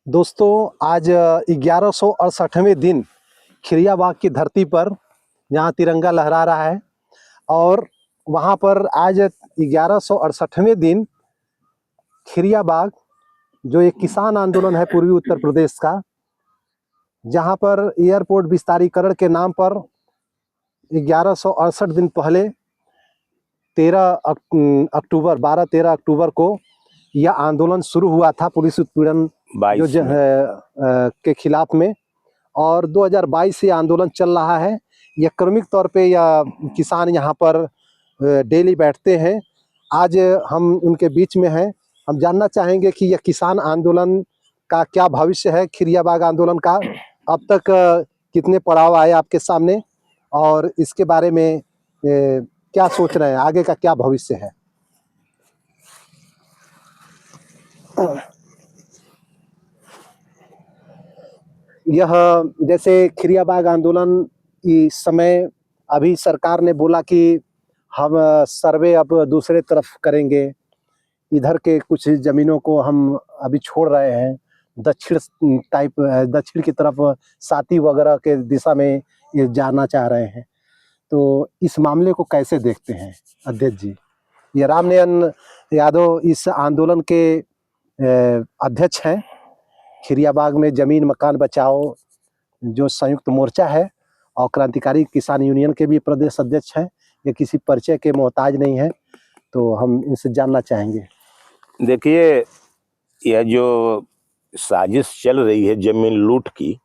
दोस्तों, आज 1168वें दिन खिरियाबाग की धरती पर जहाँ तिरंगा लहरा रहा है और वहाँ पर आज 1168वें दिन खिरियाबाग जो एक किसान आंदोलन है पूर्वी उत्तर प्रदेश का, जहाँ पर एयरपोर्ट विस्तारीकरण के नाम पर 1168 दिन पहले 12-13 अक्टूबर को यह आंदोलन शुरू हुआ था पुलिस उत्पीड़न के खिलाफ में। और 2022 से आंदोलन चल रहा है। यह क्रमिक तौर पे यह किसान यहाँ पर डेली बैठते हैं। आज हम उनके बीच में हैं। हम जानना चाहेंगे कि यह किसान आंदोलन का क्या भविष्य है। खिरियाबाग आंदोलन का अब तक कितने पड़ाव आए आपके सामने और इसके बारे में क्या सोच रहे हैं, आगे का क्या भविष्य है। यह जैसे खिरियाबाग आंदोलन इस समय अभी सरकार ने बोला कि हम सर्वे अब दूसरे तरफ करेंगे, इधर के कुछ ज़मीनों को हम अभी छोड़ रहे हैं, दक्षिण की तरफ साती वगैरह के दिशा में ये जाना चाह रहे हैं। तो इस मामले को कैसे देखते हैं अध्यक्ष जी? ये रामनयन यादव इस आंदोलन के अध्यक्ष हैं। खिरियाबाग में ज़मीन मकान बचाओ जो संयुक्त मोर्चा है और क्रांतिकारी किसान यूनियन के भी प्रदेश अध्यक्ष हैं। ये किसी परिचय के मोहताज नहीं है, तो हम इनसे जानना चाहेंगे। देखिए, यह जो साजिश चल रही है जमीन लूट की,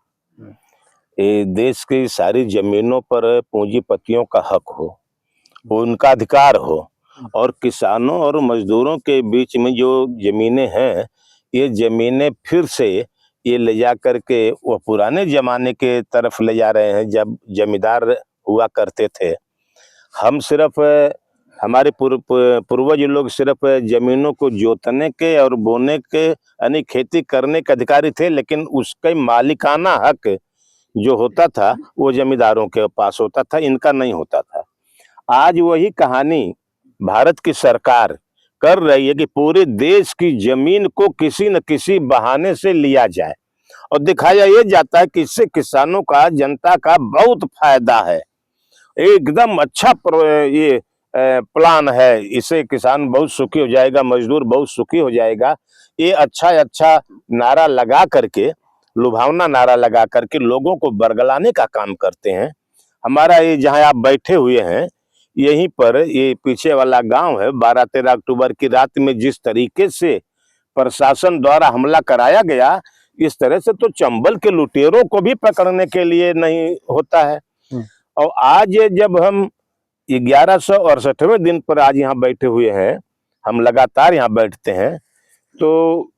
ये देश की सारी जमीनों पर पूंजीपतियों का हक हो, उनका अधिकार हो, और किसानों और मजदूरों के बीच में जो जमीनें हैं, ये जमीनें फिर से ये ले जा करके वो पुराने जमाने के तरफ ले जा रहे हैं जब जमींदार हुआ करते थे। हम सिर्फ हमारे पूर्वज लोग सिर्फ जमीनों को जोतने के और बोने के यानी खेती करने के अधिकारी थे, लेकिन उसका मालिकाना हक जो होता था वो जमींदारों के पास होता था, इनका नहीं होता था। आज वही कहानी भारत की सरकार कर रही है कि पूरे देश की जमीन को किसी न किसी बहाने से लिया जाए और दिखाया ये जाता है कि इससे किसानों का, जनता का बहुत फायदा है। एकदम अच्छा ये प्लान है, इससे किसान बहुत सुखी हो जाएगा, मजदूर बहुत सुखी हो जाएगा। ये अच्छा नारा लगा करके, लुभावना नारा लगा करके लोगों को बरगलाने का काम करते हैं। हमारा ये जहां आप बैठे हुए हैं, यहीं पर ये पीछे वाला गांव है। 12-13 अक्टूबर की रात में जिस तरीके से प्रशासन द्वारा हमला कराया गया, इस तरह से तो चंबल के लुटेरों को भी पकड़ने के लिए नहीं होता है। और आज जब हम 1168वें दिन पर आज यहाँ बैठे हुए हैं, हम लगातार यहाँ बैठते हैं, तो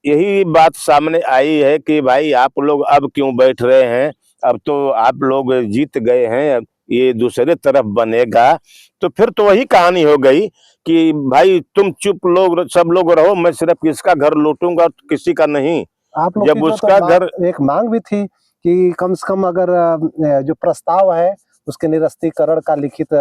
यही बात सामने आई है कि भाई आप लोग अब क्यों बैठ रहे हैं, अब तो आप लोग जीत गए हैं, ये दूसरे तरफ बनेगा। तो फिर तो वही कहानी हो गई कि भाई तुम चुप लोग सब लोग रहो, मैं सिर्फ किसका घर लूटूंगा, किसी का नहीं। आप लोग जब उसका घर एक मांग भी थी कि कम से कम अगर जो प्रस्ताव है उसके निरस्तीकरण का लिखित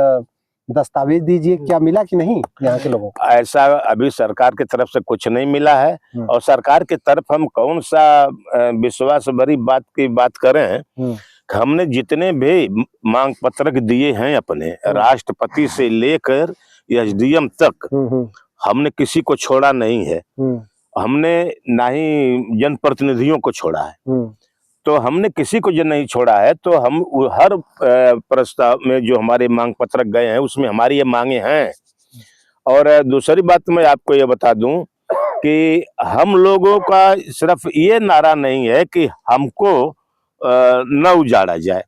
दस्तावेज दीजिए, क्या मिला कि नहीं यहाँ के लोगों को? ऐसा अभी सरकार की तरफ से कुछ नहीं मिला है। और सरकार की तरफ हम कौन सा विश्वास भरी बात की बात करें। हमने जितने भी मांग पत्रक दिए हैं अपने, राष्ट्रपति से लेकर एसडीएम तक, हमने किसी को छोड़ा नहीं है। हमने ना ही जनप्रतिनिधियों को छोड़ा है, तो हमने किसी को जो नहीं छोड़ा है। तो हम हर प्रस्ताव में जो हमारे मांग पत्रक गए हैं उसमें हमारी ये मांगे हैं। और दूसरी बात मैं आपको ये बता दूं कि हम लोगों का सिर्फ ये नारा नहीं है कि हमको न उजाड़ा जाए।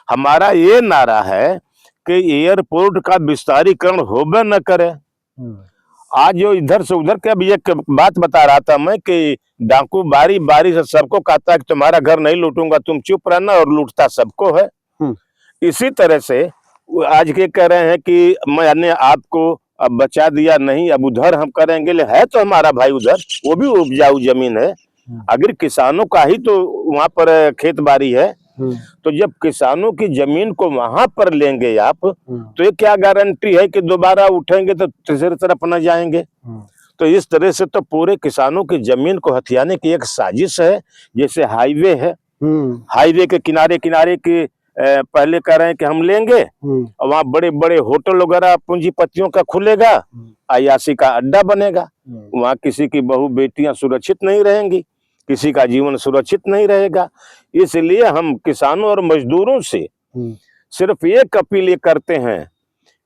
हमारा ये नारा है कि एयरपोर्ट का विस्तारीकरण होबे न करे। आज जो इधर से उधर के, अभी एक बात बता रहा था मैं कि डाकू बारी बारी से सबको कहता है कि तुम्हारा घर नहीं लूटूंगा, तुम चुप रहना, और लूटता सबको है। इसी तरह से आज के कह रहे हैं कि मैंने आपको अब बचा दिया नहीं, अब उधर हम करेंगे। है तो हमारा भाई उधर, वो भी उपजाऊ जमीन है, अगर किसानों का ही तो वहां पर खेत बाड़ी है। तो जब किसानों की जमीन को वहां पर लेंगे आप, तो ये क्या गारंटी है कि दोबारा उठेंगे तो तीसरी तरफ न जाएंगे। तो इस तरह से तो पूरे किसानों की जमीन को हथियाने की एक साजिश है। जैसे हाईवे है, हाईवे के किनारे किनारे के पहले कह रहे हैं कि हम लेंगे, और वहाँ बड़े बड़े होटल वगैरह पूंजीपतियों का खुलेगा, अय्याशी का अड्डा बनेगा। वहाँ किसी की बहू बेटियां सुरक्षित नहीं रहेंगी, किसी का जीवन सुरक्षित नहीं रहेगा। इसलिए हम किसानों और मजदूरों से सिर्फ एक अपील ये करते हैं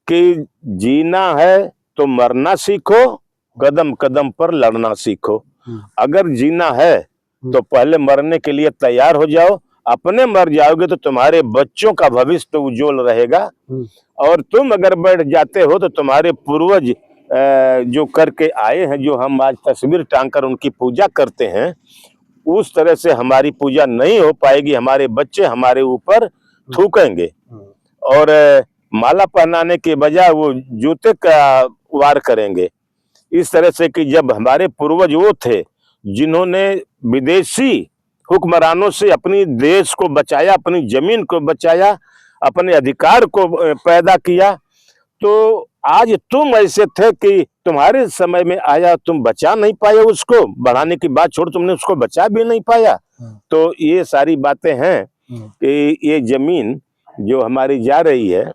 कि जीना है तो मरना सीखो, कदम कदम पर लड़ना सीखो। अगर जीना है तो पहले मरने के लिए तैयार हो जाओ। अपने मर जाओगे तो तुम्हारे बच्चों का भविष्य तो उज्जवल रहेगा, और तुम अगर बैठ जाते हो तो तुम्हारे पूर्वज जो करके आए हैं, जो हम आज तस्वीर टांगकर उनकी पूजा करते हैं, उस तरह से हमारी पूजा नहीं हो पाएगी। हमारे बच्चे हमारे ऊपर थूकेंगे और माला पहनाने के बजाय वो जूते का वार करेंगे। इस तरह से कि जब हमारे पूर्वज वो थे जिन्होंने विदेशी हुक्मरानों से अपनी देश को बचाया, अपनी जमीन को बचाया, अपने अधिकार को पैदा किया, तो आज तुम ऐसे थे कि तुम्हारे समय में आया, तुम बचा नहीं पाए उसको, बढ़ाने की बात छोड़ तुमने उसको बचा भी नहीं पाया। तो ये सारी बातें हैं कि ये जमीन जो हमारी जा रही है,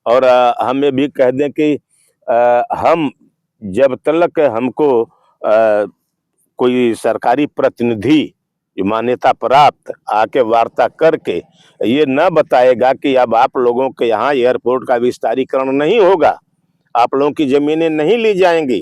और हम ये भी कह दें कि हम जब तक हमको कोई सरकारी प्रतिनिधि मान्यता प्राप्त आके वार्ता करके ये न बताएगा कि अब आप लोगों के यहाँ एयरपोर्ट का विस्तारीकरण नहीं होगा, आप लोगों की जमीनें नहीं ली जाएंगी,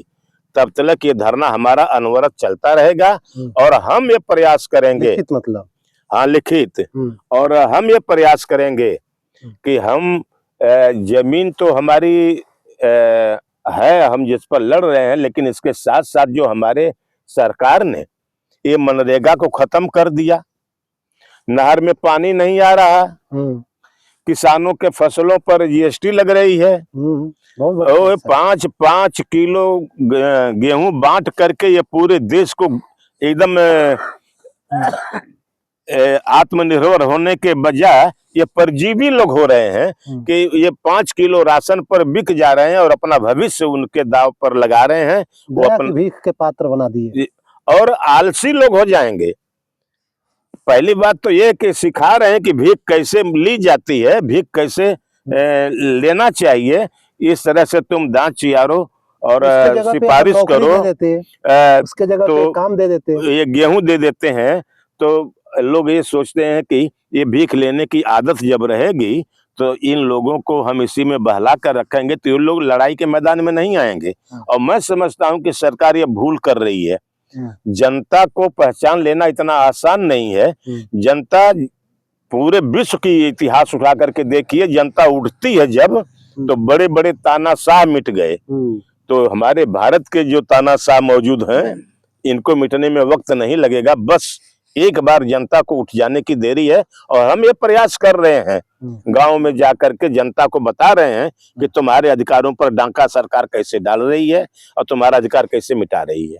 तब तक ये धरना हमारा अनवरत चलता रहेगा। और हम ये प्रयास करेंगे, लिखित मतलब, हाँ लिखित, और हम ये प्रयास करेंगे कि हम जमीन तो हमारी है, हम जिस पर लड़ रहे हैं, लेकिन इसके साथ साथ जो हमारे सरकार ने ये मनरेगा को खत्म कर दिया, नहर में पानी नहीं आ रहा, किसानों के फसलों पर जीएसटी लग रही है, 5 किलो गेहूं बांट करके ये पूरे देश को एकदम आत्मनिर्भर होने के बजाय ये परजीवी लोग हो रहे हैं कि ये 5 किलो राशन पर बिक जा रहे हैं और अपना भविष्य उनके दाव पर लगा रहे हैं। वो अपन भीख के पात्र बना दिए और आलसी लोग हो जाएंगे। पहली बात तो ये कि सिखा रहे हैं कि भीख कैसे ली जाती है, भीख कैसे लेना चाहिए। इस तरह से तुम दांत चियारो और सिफारिश करो, उसके जगह पे काम दे देते, ये गेहूं दे देते हैं, तो लोग ये सोचते हैं कि ये भीख लेने की आदत जब रहेगी तो इन लोगों को हम इसी में बहला कर रखेंगे, तो ये लोग लड़ाई के मैदान में नहीं आएंगे। और मैं समझता हूं कि सरकार ये भूल कर रही है। जनता को पहचान लेना इतना आसान नहीं है। जनता, पूरे विश्व की इतिहास उठा करके देखिए, जनता उठती है जब, तो बड़े बड़े तानाशाह मिट गए। तो हमारे भारत के जो तानाशाह मौजूद हैं, इनको मिटने में वक्त नहीं लगेगा, बस एक बार जनता को उठ जाने की देरी है। और हम ये प्रयास कर रहे हैं, गांव में जाकर के जनता को बता रहे हैं कि तुम्हारे अधिकारों पर डांका सरकार कैसे डाल रही है और तुम्हारा अधिकार कैसे मिटा रही है।